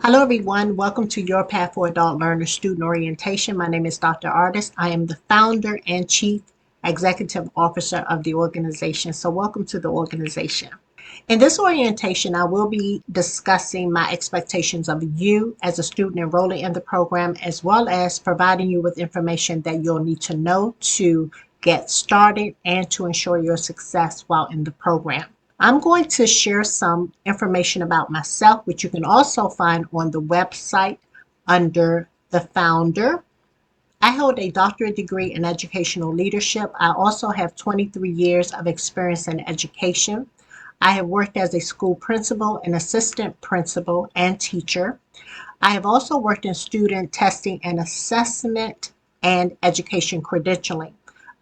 Hello everyone, welcome to Your Path for Adult Learners Student Orientation. My name is Dr. Artis. I am the founder and chief executive officer of the organization. So welcome to the organization. In this orientation, I will be discussing my expectations of you as a student enrolling in the program, as well as providing you with information that you'll need to know to get started and to ensure your success while in the program. I'm going to share some information about myself, which you can also find on the website under the founder. I hold a doctorate degree in educational leadership. I also have 23 years of experience in education. I have worked as a school principal, an assistant principal, and teacher. I have also worked in student testing and assessment and education credentialing.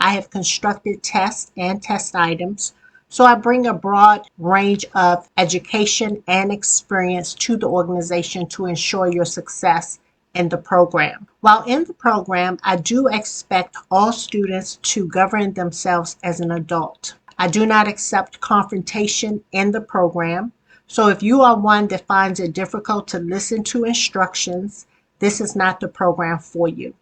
I have constructed tests and test items. So I bring a broad range of education and experience to the organization to ensure your success in the program. While in the program, I do expect all students to govern themselves as an adult. I do not accept confrontation in the program. So if you are one that finds it difficult to listen to instructions, this is not the program for you.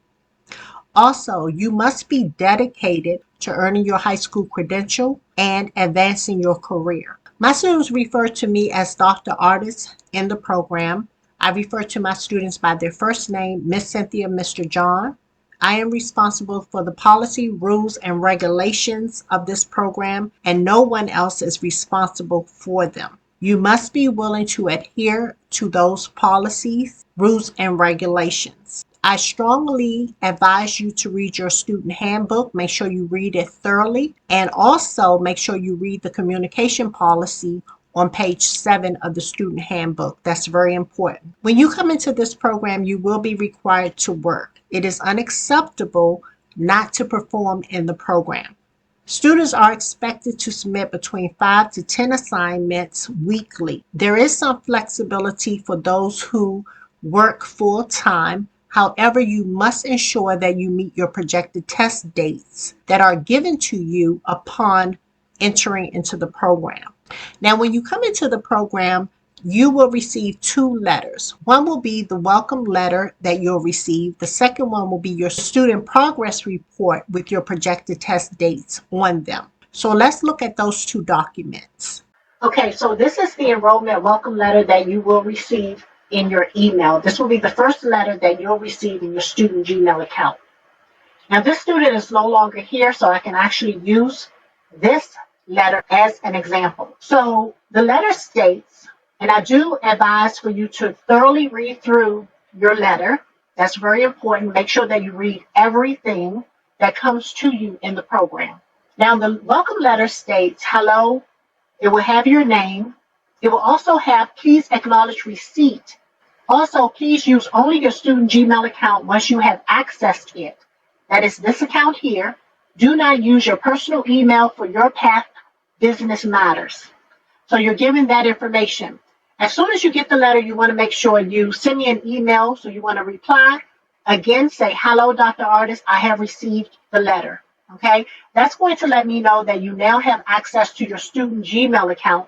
Also, you must be dedicated to earning your high school credential and advancing your career. My students refer to me as Dr. Artis in the program. I refer to my students by their first name, Miss Cynthia, Mr. John. I am responsible for the policy, rules, and regulations of this program, and no one else is responsible for them. You must be willing to adhere to those policies, rules, and regulations. I strongly advise you to read your student handbook. Make sure you read it thoroughly, and also make sure you read the communication policy on page 7 of the student handbook. That's very important. When you come into this program, you will be required to work. It is unacceptable not to perform in the program. Students are expected to submit between 5 to 10 assignments weekly. There is some flexibility for those who work full time. However, you must ensure that you meet your projected test dates that are given to you upon entering into the program. Now, when you come into the program, you will receive 2 letters. One will be the welcome letter that you'll receive. The second one will be your student progress report with your projected test dates on them. So let's look at those 2 documents. Okay, so this is the enrollment welcome letter that you will receive in your email. This will be the first letter that you'll receive in your student Gmail account. Now, this student is no longer here, so I can actually use this letter as an example. So the letter states, and I do advise for you to thoroughly read through your letter. That's very important. Make sure that you read everything that comes to you in the program. Now, the welcome letter states, hello. It will have your name. It will also have, please acknowledge receipt. Also, please use only your student Gmail account once you have accessed it. That is this account here. Do not use your personal email for YOURpath business matters. So you're given that information. As soon as you get the letter, you want to make sure you send me an email. So you want to reply. Again, say, hello, Dr. Artis, I have received the letter. Okay, that's going to let me know that you now have access to your student Gmail account.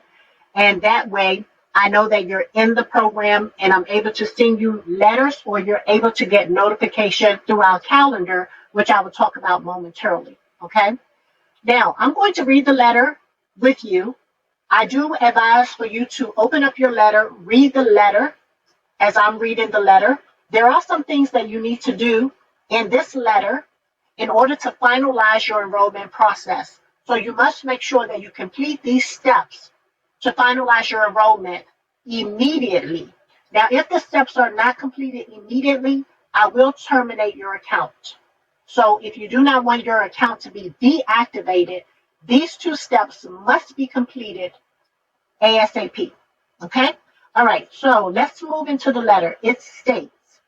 And that way, I know that you're in the program and I'm able to send you letters, or you're able to get notification through our calendar, which I will talk about momentarily. Okay, now I'm going to read the letter with you. I do advise for you to open up your letter, read the letter as I'm reading the letter. There are some things that you need to do in this letter in order to finalize your enrollment process. So you must make sure that you complete these steps to finalize your enrollment immediately. Now, if the steps are not completed immediately, I will terminate your account. So if you do not want your account to be deactivated, these 2 steps must be completed ASAP. Okay? All right, so let's move into the letter. It states,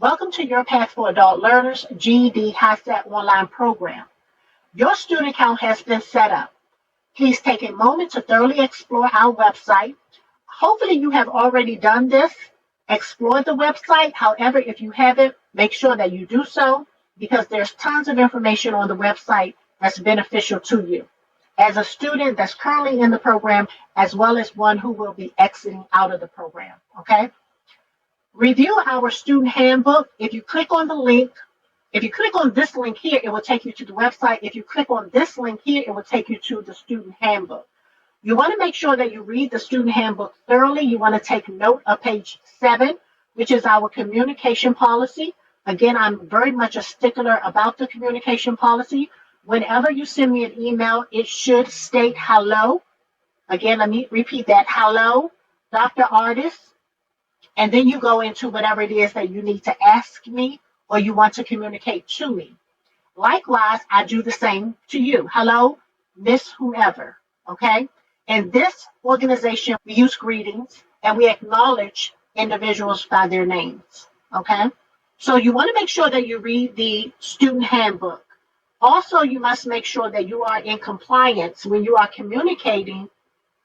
welcome to YOURpath for Adult Learners GED HiSET online program. Your student account has been set up. Please take a moment to thoroughly explore our website. Hopefully you have already done this. Explore the website. However, if you haven't, make sure that you do so, because there's tons of information on the website that's beneficial to you as a student that's currently in the program, as well as one who will be exiting out of the program. Okay? Review our student handbook. If you click on the link, if you click on this link here, it will take you to the website. If you click on this link here, it will take you to the student handbook. You want to make sure that you read the student handbook thoroughly. You want to take note of page 7, which is our communication policy. Again, I'm very much a stickler about the communication policy. Whenever you send me an email, it should state hello. Again, let me repeat that. Hello, Dr. Artist. And then you go into whatever it is that you need to ask me or you want to communicate to me. Likewise, I do the same to you. Hello, Miss Whomever. Okay? In this organization, we use greetings and we acknowledge individuals by their names. Okay? So you want to make sure that you read the student handbook. Also, you must make sure that you are in compliance when you are communicating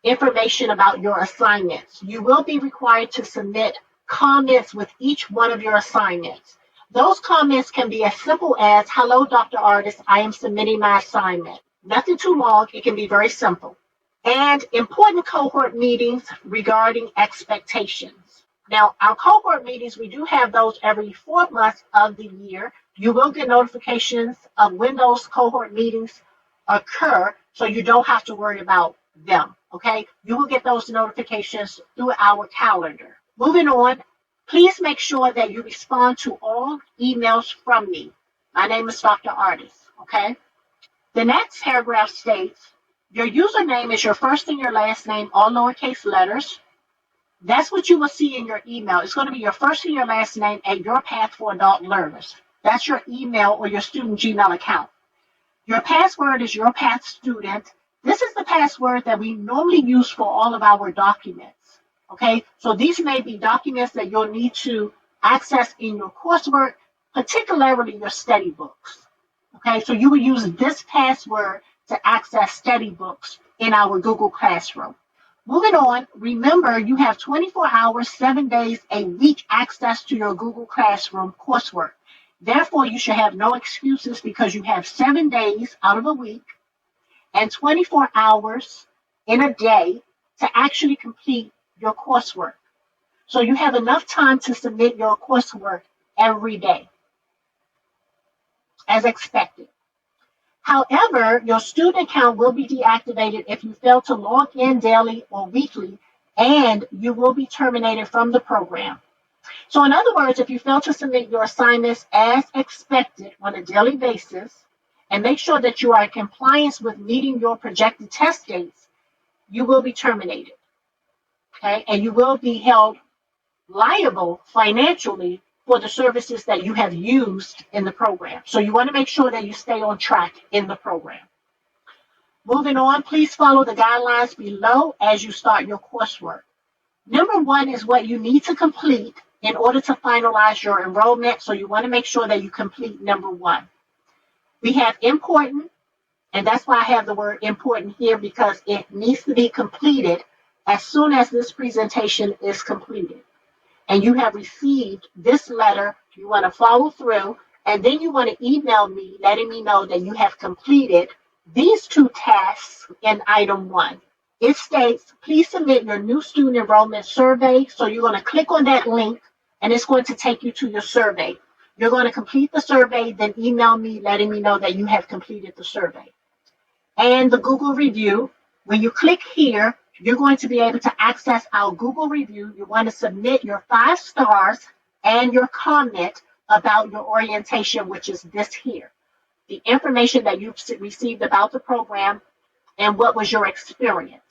information about your assignments. You will be required to submit comments with each one of your assignments. Those comments can be as simple as, hello, Dr. Artist, I am submitting my assignment. Nothing too long, it can be very simple. And important cohort meetings regarding expectations. Now, our cohort meetings, we do have those every 4 months of the year. You will get notifications of when those cohort meetings occur, so you don't have to worry about them, okay? You will get those notifications through our calendar. Moving on, please make sure that you respond to all emails from me. My name is Dr. Artist, okay? The next paragraph states, your username is your first and your last name, all lowercase letters. That's what you will see in your email. It's going to be your first and your last name at YOURpath for adult learners. That's your email or your student Gmail account. Your password is YOURpath student. This is the password that we normally use for all of our documents. Okay, so these may be documents that you'll need to access in your coursework, particularly your study books. Okay, so you will use this password to access study books in our Google Classroom. Moving on, remember you have 24 hours, 7 days a week access to your Google Classroom coursework. Therefore, you should have no excuses because you have 7 days out of a week and 24 hours in a day to actually complete your coursework. So you have enough time to submit your coursework every day, as expected. However, your student account will be deactivated if you fail to log in daily or weekly, and you will be terminated from the program. So in other words, if you fail to submit your assignments as expected on a daily basis, and make sure that you are in compliance with meeting your projected test dates, you will be terminated. Okay, and you will be held liable financially for the services that you have used in the program. So you want to make sure that you stay on track in the program. Moving on, please follow the guidelines below as you start your coursework. Number 1 is what you need to complete in order to finalize your enrollment. So you want to make sure that you complete number 1. We have important, and that's why I have the word important here, because it needs to be completed as soon as this presentation is completed. And you have received this letter, you want to follow through, and then you want to email me, letting me know that you have completed these 2 tasks in item 1. It states, please submit your new student enrollment survey. So you're going to click on that link, and it's going to take you to your survey. You're going to complete the survey, then email me, letting me know that you have completed the survey. And the Google review, when you click here, you're going to be able to access our Google review. You want to submit your 5 stars and your comment about your orientation, which is this here. The information that you've received about the program and what was your experience.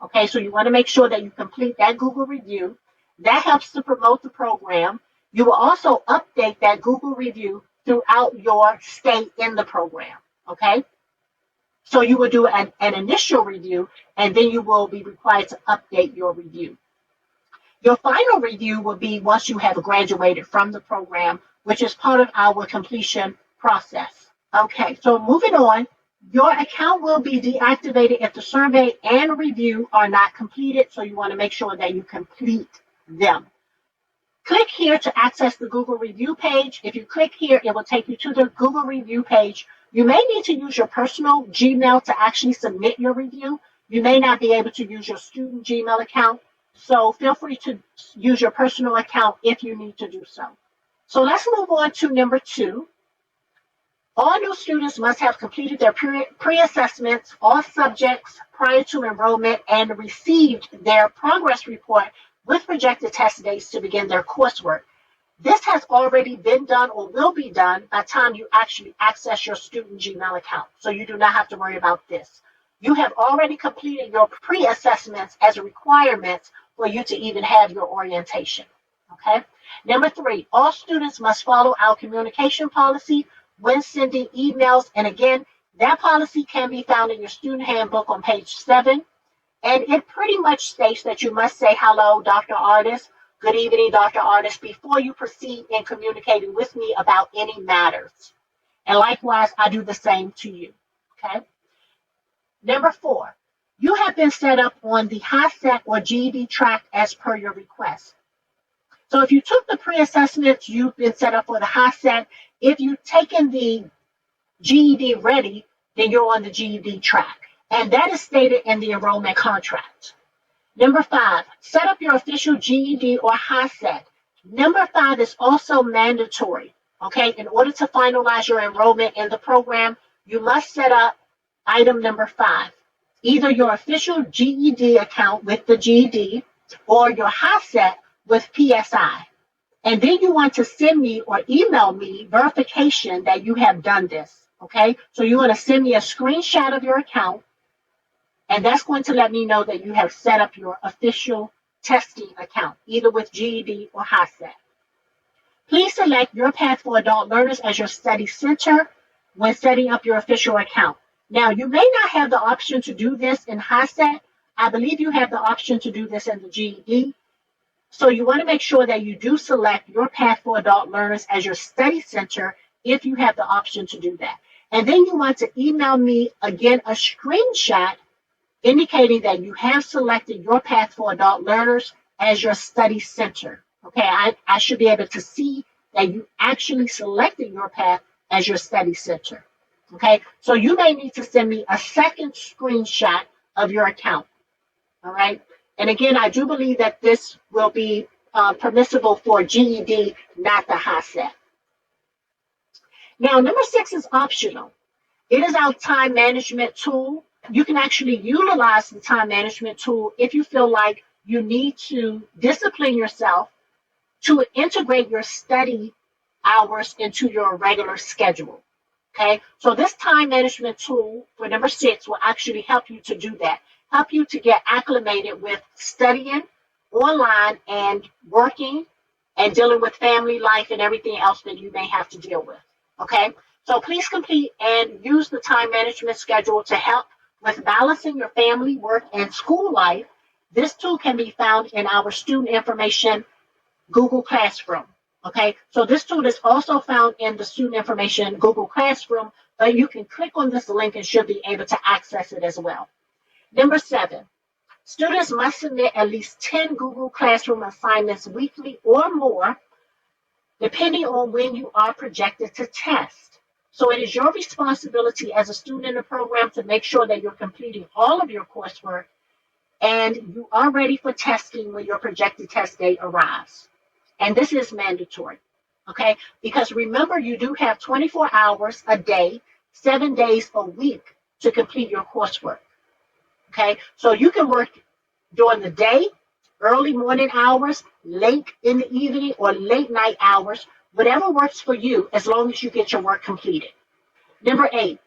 Okay, so you want to make sure that you complete that Google review. That helps to promote the program. You will also update that Google review throughout your stay in the program. Okay? So you will do an initial review, and then you will be required to update your review. Your final review will be once you have graduated from the program, which is part of our completion process. Okay, so moving on, your account will be deactivated if the survey and review are not completed, so you want to make sure that you complete them. Click here to access the Google review page. If you click here, it will take you to the Google review page. You may need to use your personal Gmail to actually submit your review. You may not be able to use your student Gmail account. So feel free to use your personal account if you need to do so. So let's move on to number 2. All new students must have completed their pre-assessments, all subjects prior to enrollment, and received their progress report with projected test dates to begin their coursework. This has already been done or will be done by the time you actually access your student Gmail account. So you do not have to worry about this. You have already completed your pre-assessments as a requirement for you to even have your orientation. Okay. Number 3, all students must follow our communication policy when sending emails. And again, that policy can be found in your student handbook on page 7. And it pretty much states that you must say, hello, Dr. Artist, good evening, Dr. Artist, before you proceed in communicating with me about any matters. And likewise, I do the same to you. Okay. Number 4, you have been set up on the HiSET or GED track as per your request. So if you took the pre-assessments, you've been set up for the HiSET. If you've taken the GED ready, then you're on the GED track. And that is stated in the enrollment contract. Number 5, set up your official GED or HiSET. Number 5 is also mandatory. Okay, in order to finalize your enrollment in the program, you must set up item number 5, either your official GED account with the GED or your HiSET with PSI. And then you want to send me or email me verification that you have done this. Okay, so you want to send me a screenshot of your account, and that's going to let me know that you have set up your official testing account, either with GED or HiSET. Please select YOURpath for adult learners as your study center when setting up your official account. Now, you may not have the option to do this in HiSET. I believe you have the option to do this in the GED. So you want to make sure that you do select YOURpath for adult learners as your study center if you have the option to do that. And then you want to email me, again, a screenshot indicating that you have selected YOURpath for adult learners as your study center. Okay, I should be able to see that you actually selected YOURpath as your study center. Okay, so you may need to send me a second screenshot of your account. All right, and again, I do believe that this will be permissible for GED, not the HiSET. Now, number 6 is optional. It is our time management tool. You can actually utilize the time management tool if you feel like you need to discipline yourself to integrate your study hours into your regular schedule. Okay, so this time management tool for number 6 will actually help you to do that, help you to get acclimated with studying online and working and dealing with family life and everything else that you may have to deal with. Okay, so please complete and use the time management schedule to help with balancing your family, work, and school life. This tool can be found in our student information Google Classroom. Okay, so this tool is also found in the student information Google Classroom, but you can click on this link and should be able to access it as well. Number 7, students must submit at least 10 Google Classroom assignments weekly or more, depending on when you are projected to test. So it is your responsibility as a student in the program to make sure that you're completing all of your coursework and you are ready for testing when your projected test date arrives. And this is mandatory, okay? Because remember, you do have 24 hours a day, 7 days a week to complete your coursework, okay? So you can work during the day, early morning hours, late in the evening, or late night hours, whatever works for you, as long as you get your work completed. Number 8,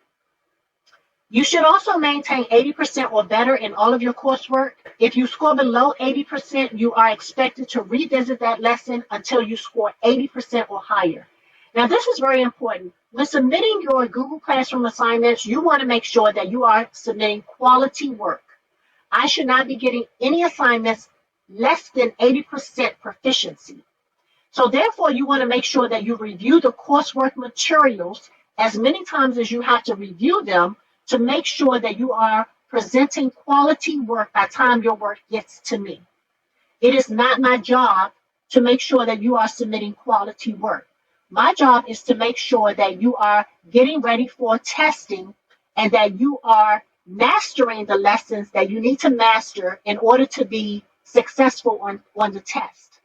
you should also maintain 80% or better in all of your coursework. If you score below 80%, you are expected to revisit that lesson until you score 80% or higher. Now, this is very important. When submitting your Google Classroom assignments, you want to make sure that you are submitting quality work. I should not be getting any assignments less than 80% proficiency. So therefore, you want to make sure that you review the coursework materials as many times as you have to review them to make sure that you are presenting quality work by the time your work gets to me. It is not my job to make sure that you are submitting quality work. My job is to make sure that you are getting ready for testing and that you are mastering the lessons that you need to master in order to be successful on the test.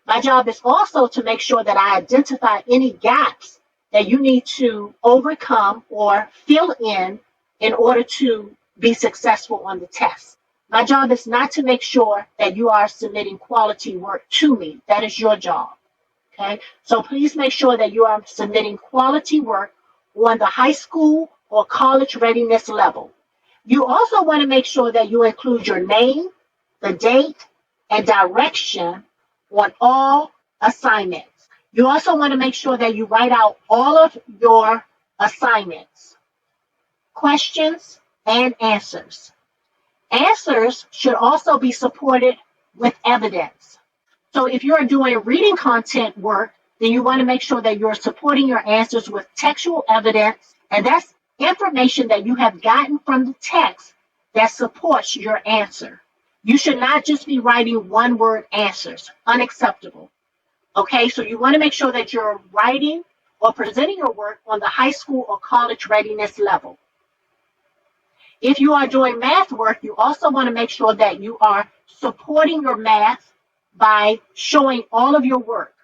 My job is also to make sure that I identify any gaps that you need to overcome or fill in order to be successful on the test. My job is not to make sure that you are submitting quality work to me. That is your job. Okay, so please make sure that you are submitting quality work on the high school or college readiness level. You also want to make sure that you include your name, the date, and direction on all assignments. You also want to make sure that you write out all of your assignments, questions, and answers. Answers should also be supported with evidence. So if you're doing reading content work, then you want to make sure that you're supporting your answers with textual evidence, and that's information that you have gotten from the text that supports your answer. You should not just be writing one-word answers. Unacceptable. Okay, so you want to make sure that you're writing or presenting your work on the high school or college readiness level. If you are doing math work, you also want to make sure that you are supporting your math by showing all of your work,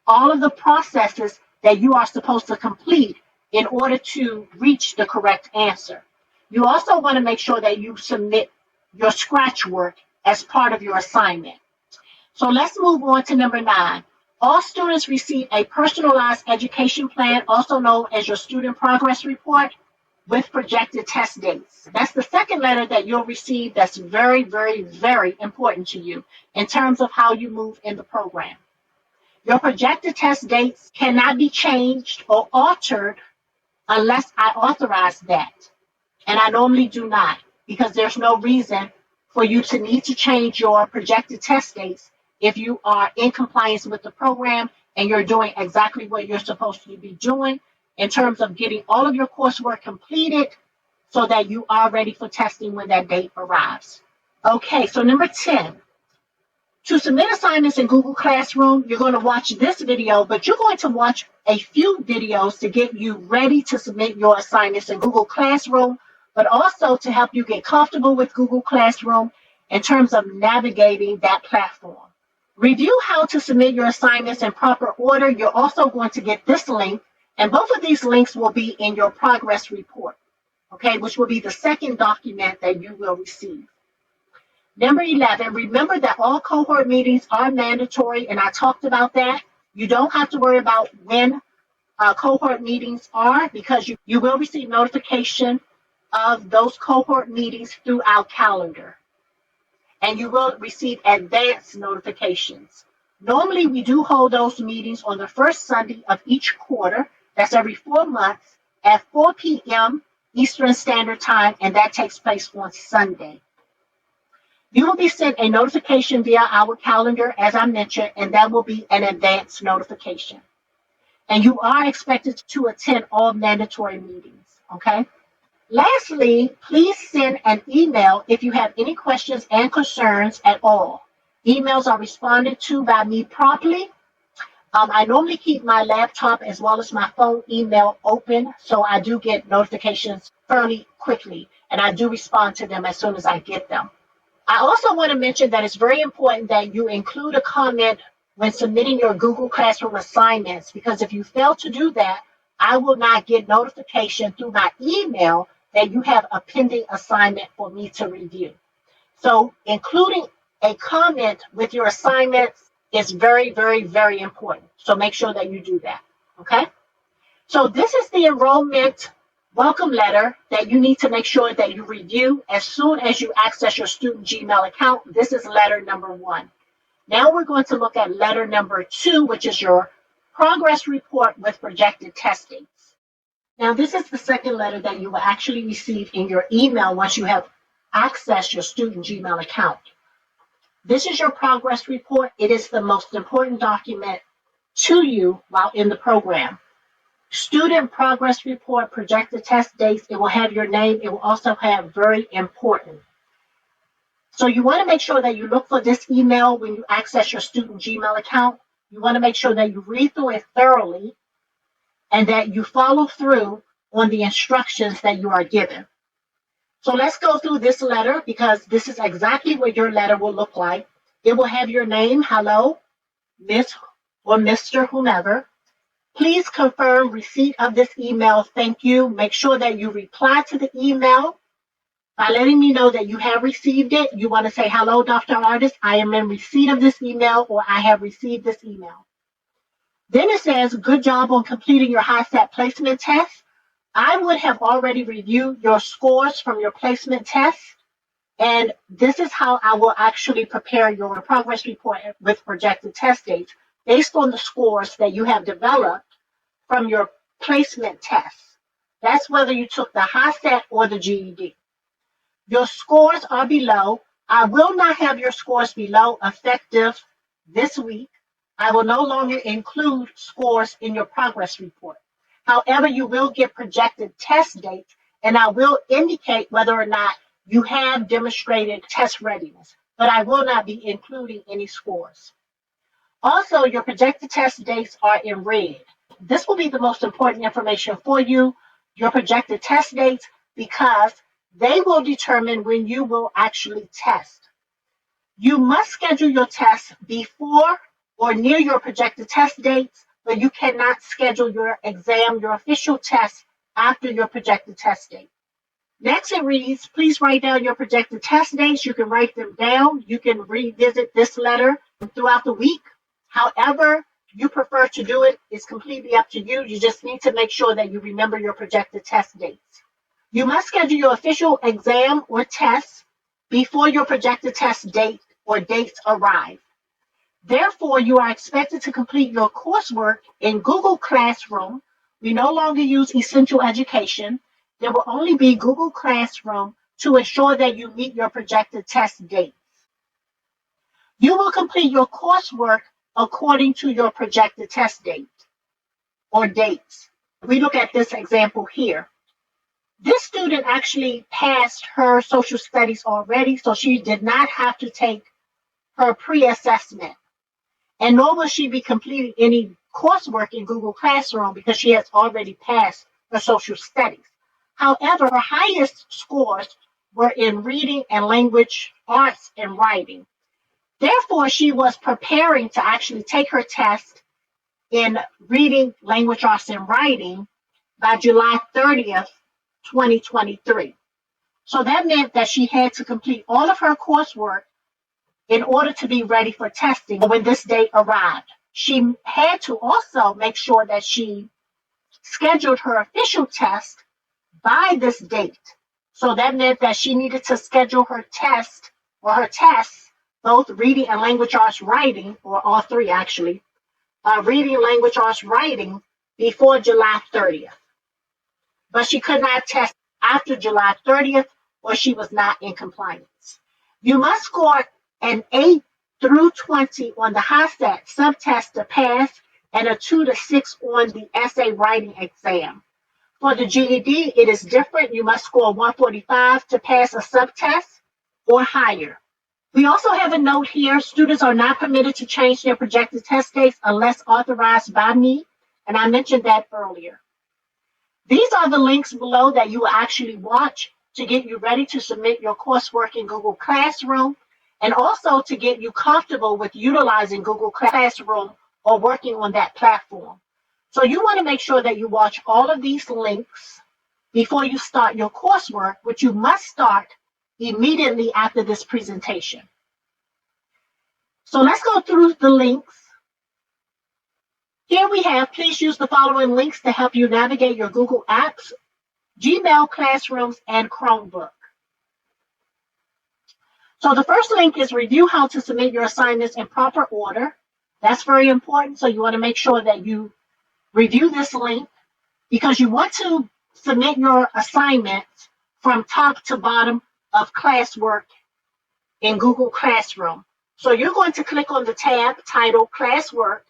all of the processes that you are supposed to complete in order to reach the correct answer. You also want to make sure that you submit your scratch work as part of your assignment. So let's move on to number 9. All students receive a personalized education plan, also known as your student progress report, with projected test dates. That's the second letter that you'll receive that's very, very, very important to you in terms of how you move in the program. Your projected test dates cannot be changed or altered unless I authorize that. And I normally do not, because there's no reason for you to need to change your projected test dates if you are in compliance with the program and you're doing exactly what you're supposed to be doing in terms of getting all of your coursework completed so that you are ready for testing when that date arrives. Okay, so number 10. To submit assignments in Google Classroom, you're going to watch this video, but you're going to watch a few videos to get you ready to submit your assignments in Google Classroom, but also to help you get comfortable with Google Classroom in terms of navigating that platform. Review how to submit your assignments in proper order. You're also going to get this link, and both of these links will be in your progress report, okay, which will be the second document that you will receive. Number 11, remember that all cohort meetings are mandatory, and I talked about that. You don't have to worry about when cohort meetings are, because you will receive notification of those cohort meetings through our calendar, and you will receive advance notifications. Normally, we do hold those meetings on the first Sunday of each quarter. That's every 4 months at 4 p.m. Eastern Standard Time, and that takes place on Sunday. You will be sent a notification via our calendar, as I mentioned, and that will be an advance notification. And you are expected to attend all mandatory meetings, okay? Lastly, please send an email if you have any questions and concerns at all. Emails are responded to by me promptly. I normally keep my laptop as well as my phone email open, so I do get notifications fairly quickly, and I do respond to them as soon as I get them. I also want to mention that it's very important that you include a comment when submitting your Google Classroom assignments, because if you fail to do that, I will not get notification through my email that you have a pending assignment for me to review. So including a comment with your assignments is very, very, very important. So make sure that you do that, okay? So this is the enrollment welcome letter that you need to make sure that you review as soon as you access your student Gmail account. This is letter number 1. Now we're going to look at letter number 2, which is your progress report with projected test dates. Now this is the second letter that you will actually receive in your email once you have accessed your student Gmail account. This is your progress report. It is the most important document to you while in the program. Student progress report, projected test dates, it will have your name. It will also have very important. So you want to make sure that you look for this email when you access your student Gmail account. You want to make sure that you read through it thoroughly and that you follow through on the instructions that you are given. So let's go through this letter because this is exactly what your letter will look like. It will have your name, hello, Miss or Mr. whomever. Please confirm receipt of this email. Thank you. Make sure that you reply to the email by letting me know that you have received it. You want to say, hello, Dr. Artist, I am in receipt of this email, or I have received this email. Then it says, good job on completing your HiSET placement test. I would have already reviewed your scores from your placement test, and this is how I will actually prepare your progress report with projected test dates based on the scores that you have developed from your placement test. That's whether you took the HiSET or the GED. Your scores are below. I will not have your scores below effective this week. I will no longer include scores in your progress report. However, you will get projected test dates, and I will indicate whether or not you have demonstrated test readiness, but I will not be including any scores. Also, your projected test dates are in red. This will be the most important information for you, your projected test dates, because they will determine when you will actually test. You must schedule your tests before or near your projected test dates, but you cannot schedule your exam, your official test, after your projected test date. Next, it reads, please write down your projected test dates. You can write them down. You can revisit this letter throughout the week. However you prefer to do it is completely up to you. You just need to make sure that you remember your projected test dates. You must schedule your official exam or test before your projected test date or dates arrive. Therefore, you are expected to complete your coursework in Google Classroom. We no longer use Essential Education. There will only be Google Classroom to ensure that you meet your projected test dates. You will complete your coursework according to your projected test date or dates. We look at this example here. This student actually passed her social studies already, so she did not have to take her pre-assessment. And nor will she be completing any coursework in Google Classroom because she has already passed her social studies. However, her highest scores were in reading and language arts and writing. Therefore, she was preparing to actually take her test in reading, language arts, and writing by July 30th, 2023. So that meant that she had to complete all of her coursework in order to be ready for testing when this date arrived. She had to also make sure that she scheduled her official test by this date. So that meant that she needed to schedule her test or her tests, both reading and language arts writing, or all three actually, reading, language arts writing before July 30th. But she could not test after July 30th or she was not in compliance. You must score an 8 through 20 on the HiSET subtest to pass and a 2 to 6 on the essay writing exam. For the GED, it is different. You must score 145 to pass a subtest or higher. We also have a note here. Students are not permitted to change their projected test dates unless authorized by me, and I mentioned that earlier. These are the links below that you will actually watch to get you ready to submit your coursework in Google Classroom, and also to get you comfortable with utilizing Google Classroom or working on that platform. So you want to make sure that you watch all of these links before you start your coursework, which you must start immediately after this presentation. So let's go through the links. Here we have, please use the following links to help you navigate your Google Apps, Gmail, Classrooms, and Chromebook. So the first link is review how to submit your assignments in proper order. That's very important. So you want to make sure that you review this link because you want to submit your assignments from top to bottom of classwork in Google Classroom. So you're going to click on the tab titled Classwork.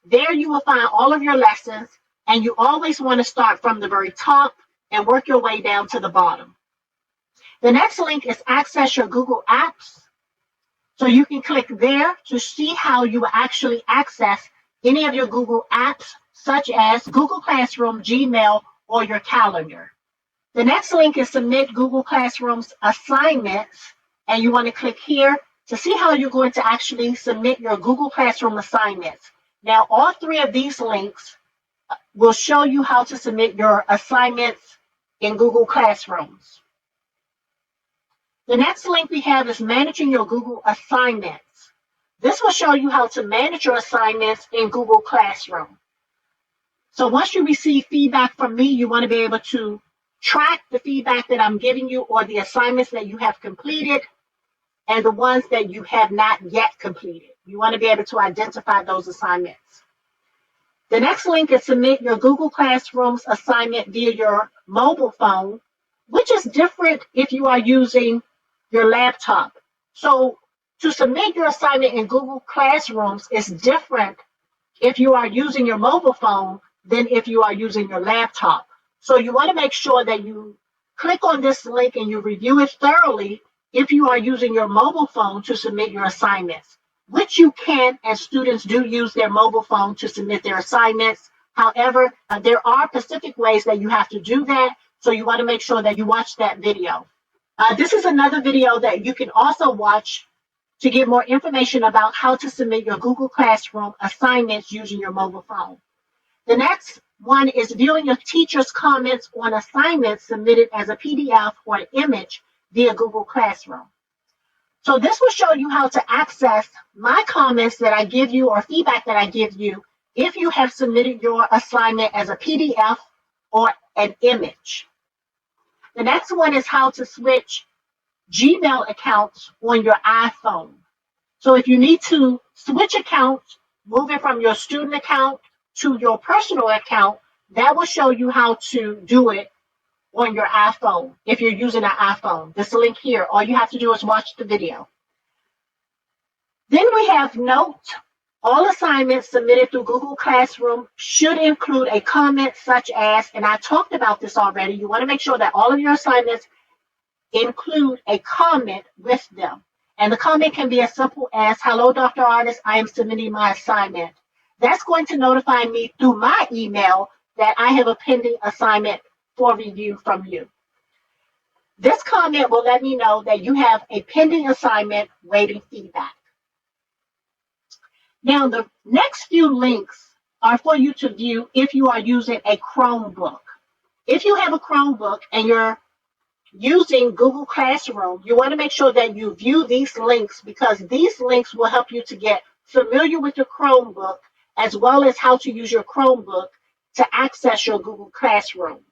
There you will find all of your lessons, and you always want to start from the very top and work your way down to the bottom. The next link is Access Your Google Apps. So you can click there to see how you will actually access any of your Google apps, such as Google Classroom, Gmail, or your calendar. The next link is Submit Google Classroom's Assignments, and you want to click here to see how you're going to actually submit your Google Classroom assignments. Now, all three of these links will show you how to submit your assignments in Google Classrooms. The next link we have is Managing Your Google Assignments. This will show you how to manage your assignments in Google Classroom. So once you receive feedback from me, you want to be able to track the feedback that I'm giving you, or the assignments that you have completed and the ones that you have not yet completed. You want to be able to identify those assignments. The next link is Submit Your Google Classroom's assignment via your mobile phone, which is different if you are using your laptop. So to submit your assignment in Google Classrooms is different if you are using your mobile phone than if you are using your laptop. So you want to make sure that you click on this link and you review it thoroughly if you are using your mobile phone to submit your assignments, which you can, and students do use their mobile phone to submit their assignments. However, there are specific ways that you have to do that, so you want to make sure that you watch that video. This is another video that you can also watch to get more information about how to submit your Google Classroom assignments using your mobile phone. The next one is viewing your teacher's comments on assignments submitted as a PDF or an image via Google Classroom. So this will show you how to access my comments that I give you or feedback that I give you if you have submitted your assignment as a PDF or an image. The next one is how to switch Gmail accounts on your iPhone. So if you need to switch accounts, moving from your student account to your personal account, that will show you how to do it on your iPhone if you're using an iPhone. This link here, all you have to do is watch the video. Then we have Note. All assignments submitted through Google Classroom should include a comment such as, and I talked about this already, you want to make sure that all of your assignments include a comment with them. And the comment can be as simple as, "Hello, Dr. Artist, I am submitting my assignment." That's going to notify me through my email that I have a pending assignment for review from you. This comment will let me know that you have a pending assignment waiting feedback. Now, the next few links are for you to view if you are using a Chromebook. If you have a Chromebook and you're using Google Classroom, you want to make sure that you view these links, because these links will help you to get familiar with your Chromebook, as well as how to use your Chromebook to access your Google Classrooms.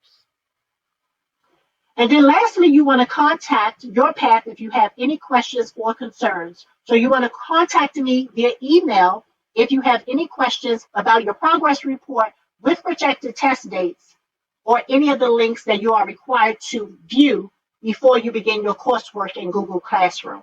And then lastly, you want to contact YOURpath if you have any questions or concerns. So you want to contact me via email if you have any questions about your progress report with projected test dates, or any of the links that you are required to view before you begin your coursework in Google Classroom.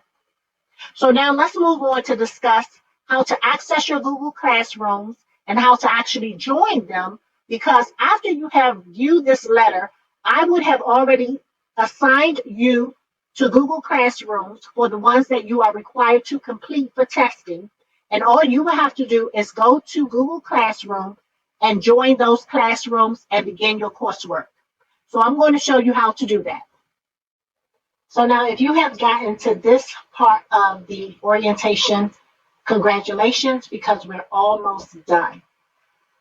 So now let's move on to discuss how to access your Google Classrooms and how to actually join them, because after you have viewed this letter, I would have already assigned you to Google Classrooms for the ones that you are required to complete for testing. And all you will have to do is go to Google Classroom and join those classrooms and begin your coursework. So I'm going to show you how to do that. So now if you have gotten to this part of the orientation, congratulations, because we're almost done.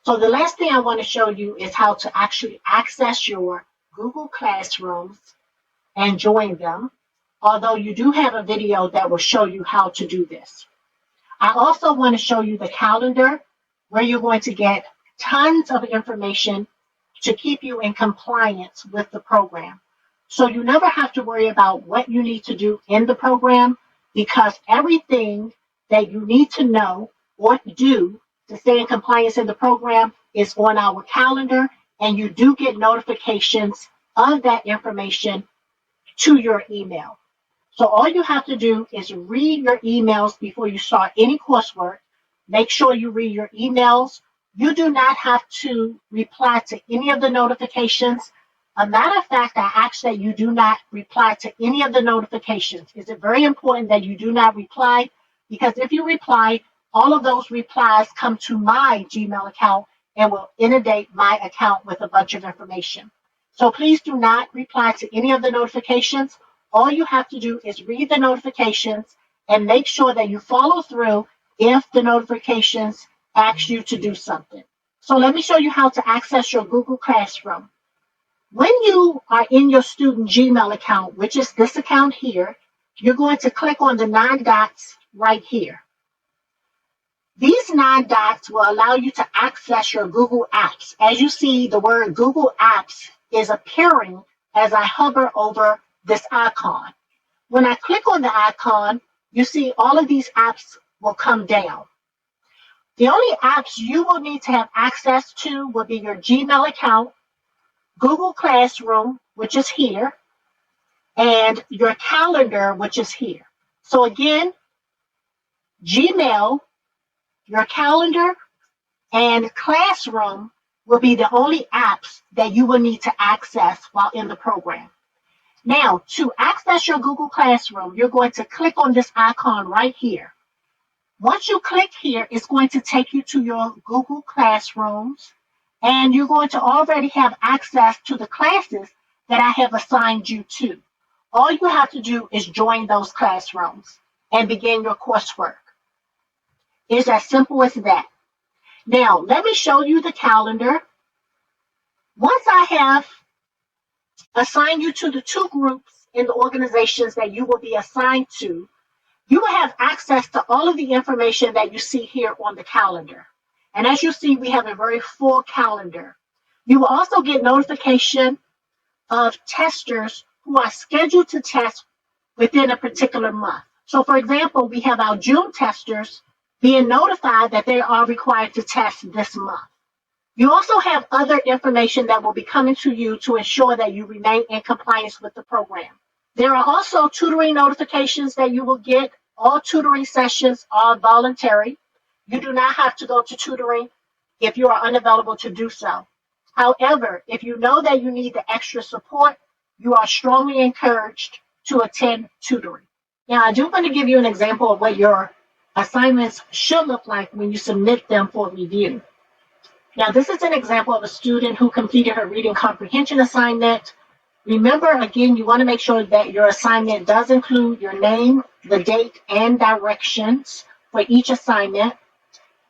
So the last thing I want to show you is how to actually access your Google Classrooms and join them, although you do have a video that will show you how to do this. I also want to show you the calendar, where you're going to get tons of information to keep you in compliance with the program. So you never have to worry about what you need to do in the program, because everything that you need to know or do to stay in compliance in the program is on our calendar, and you do get notifications of that information to your email. So all you have to do is read your emails before you start any coursework. Make sure you read your emails. You do not have to reply to any of the notifications. A matter of fact, I ask that you do not reply to any of the notifications. It's very important that you do not reply, because if you reply, all of those replies come to my Gmail account and will inundate my account with a bunch of information. So please do not reply to any of the notifications. All you have to do is read the notifications and make sure that you follow through if the notifications ask you to do something. So let me show you how to access your Google Classroom. When you are in your student Gmail account, which is this account here, you're going to click on the 9 dots right here. These 9 dots will allow you to access your Google Apps. As you see, the word Google Apps is appearing as I hover over this icon. When I click on the icon, you see all of these apps will come down. The only apps you will need to have access to will be your Gmail account, Google Classroom, which is here, and your calendar, which is here. So again, Gmail, your calendar, and Classroom will be the only apps that you will need to access while in the program. Now, to access your Google Classroom, you're going to click on this icon right here. Once you click here, it's going to take you to your Google Classrooms, and you're going to already have access to the classes that I have assigned you to. All you have to do is join those classrooms and begin your coursework. It's as simple as that. Now, let me show you the calendar. Once I have assigned you to the 2 groups in the organizations that you will be assigned to, you will have access to all of the information that you see here on the calendar. And as you see, we have a very full calendar. You will also get notification of testers who are scheduled to test within a particular month. So for example, we have our June testers being notified that they are required to test this month. You also have other information that will be coming to you to ensure that you remain in compliance with the program. There are also tutoring notifications that you will get. All tutoring sessions are voluntary. You do not have to go to tutoring if you are unavailable to do so. However, if you know that you need the extra support, you are strongly encouraged to attend tutoring. Now, I do want to give you an example of what your assignments should look like when you submit them for review. Now, this is an example of a student who completed her reading comprehension assignment. Remember, again, you want to make sure that your assignment does include your name, the date, and directions for each assignment.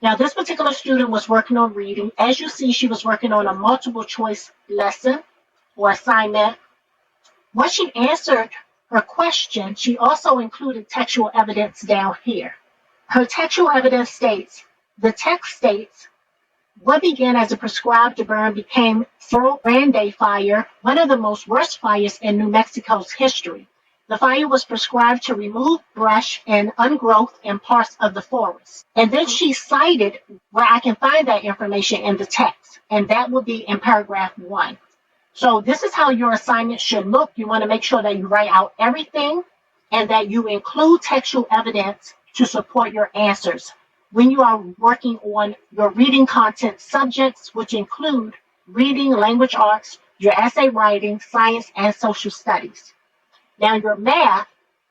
Now, this particular student was working on reading. As you see, she was working on a multiple choice lesson or assignment. Once she answered her question, she also included textual evidence down here. Her textual evidence states, the text states, what began as a prescribed to burn became Cerro Grande fire, one of the most worst fires in New Mexico's history. The fire was prescribed to remove brush and ungrowth in parts of the forest. And then she cited where I can find that information in the text, and that will be in paragraph 1. So this is how your assignment should look. You want to make sure that you write out everything and that you include textual evidence to support your answers when you are working on your reading content subjects, which include reading, language arts, your essay writing, science, and social studies. Now, your math,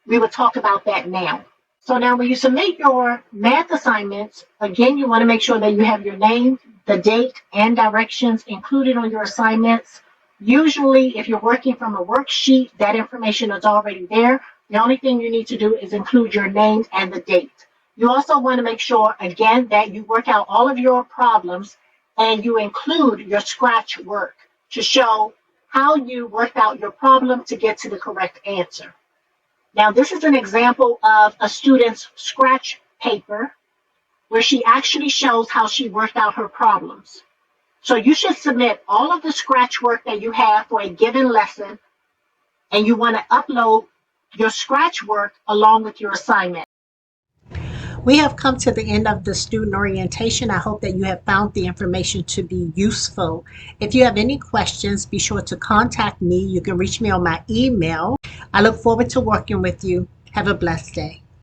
we will talk about that now. So now when you submit your math assignments, again, you want to make sure that you have your name, the date, and directions included on your assignments. Usually, if you're working from a worksheet, that information is already there. The only thing you need to do is include your name and the date. You also want to make sure, again, that you work out all of your problems and you include your scratch work to show how you worked out your problem to get to the correct answer. Now, this is an example of a student's scratch paper where she actually shows how she worked out her problems. So you should submit all of the scratch work that you have for a given lesson, and you want to upload your scratch work along with your assignment. We have come to the end of the student orientation. I hope that you have found the information to be useful. If you have any questions, be sure to contact me. You can reach me on my email. I look forward to working with you. Have a blessed day.